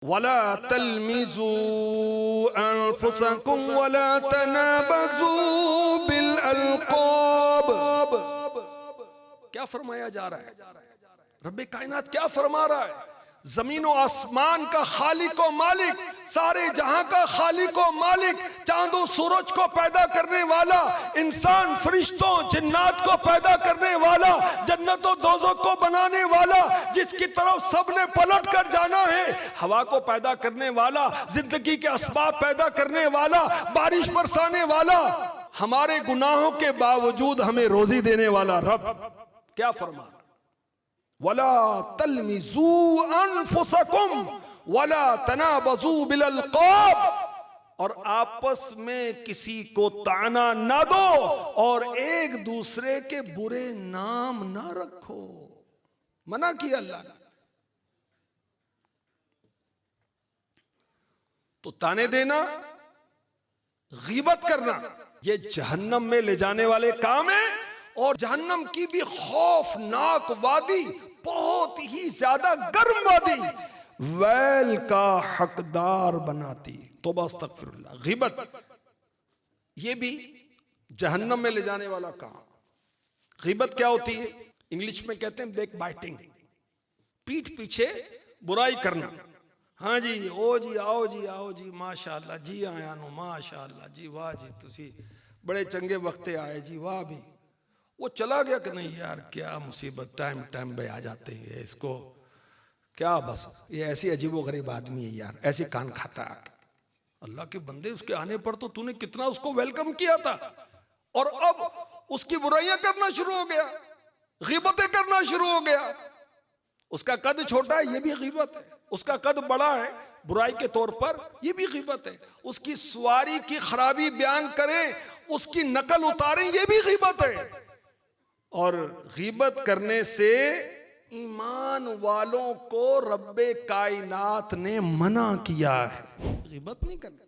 وَلَا تَلْمِزُوا أَنفُسَكُمْ وَلَا تَنَابَزُوا بِالْأَلْقَابِ۔ کیا فرمایا جا رہا ہے؟ رب کائنات کیا فرما رہا ہے؟ زمین و آسمان کا خالق و مالک، سارے جہاں کا خالق و مالک، چاند و سورج کو پیدا کرنے والا، انسان فرشتوں جنات کو پیدا کرنے والا، جنت و دوزخ کو بنانے والا، جس کی طرف سب نے پلٹ کر جانا ہے، ہوا کو پیدا کرنے والا، زندگی کے اسباب پیدا کرنے والا، بارش برسانے والا، ہمارے گناہوں کے باوجود ہمیں روزی دینے والا رب کیا فرما رہا؟ وَلَا تَلْمِزُوا أَنفُسَكُمْ وَلَا تَنَابَزُوا بِالْأَلْقَابِ، اور آپس میں کسی کو طعنہ نہ دو اور ایک دوسرے کے برے نام نہ رکھو، منع کیا اللہ نے۔ تو طعنے دینا، غیبت کرنا، یہ جہنم میں لے جانے والے کام ہیں، اور جہنم کی بھی خوفناک وادی، بہت ہی زیادہ گرم وادی، ویل کا حقدار بناتی۔ توبہ استغفر اللہ۔ غیبت یہ بھی جہنم میں لے جانے والا کام۔ غیبت کیا ہوتی ہے؟ انگلش میں کہتے ہیں بیک بائٹنگ، پیٹھ پیچھے برائی کرنا۔ ہاں جی، او جی آؤ جی، آؤ جی، ماشاءاللہ جی آیا نو، ماشاءاللہ جی، واہ جی، تسی بڑے چنگے وقتے آئے جی، واہ بھی۔ وہ چلا گیا کہ نہیں یار، کیا مصیبت، ٹائم پہ آ جاتے ہیں اس کو، کیا بس یہ ایسی عجیب و غریب آدمی ہے یار، ایسی کان کھاتا ہے۔ اللہ کے بندے، اس کے آنے پر تو نے کتنا اس کو ویلکم کیا تھا، اور اب اس کی برائیاں کرنا شروع ہو گیا، غیبتیں کرنا شروع ہو گیا۔ اس کا قد چھوٹا ہے، یہ بھی غیبت ہے۔ اس کا قد بڑا ہے برائی کے طور پر، یہ بھی غیبت ہے۔ اس کی سواری کی خرابی بیان کریں، اس کی نقل اتاریں، یہ بھی غیبت ہے۔ اور غیبت کرنے سے ایمان والوں کو رب کائنات نے منع کیا ہے، غیبت نہیں کرنا۔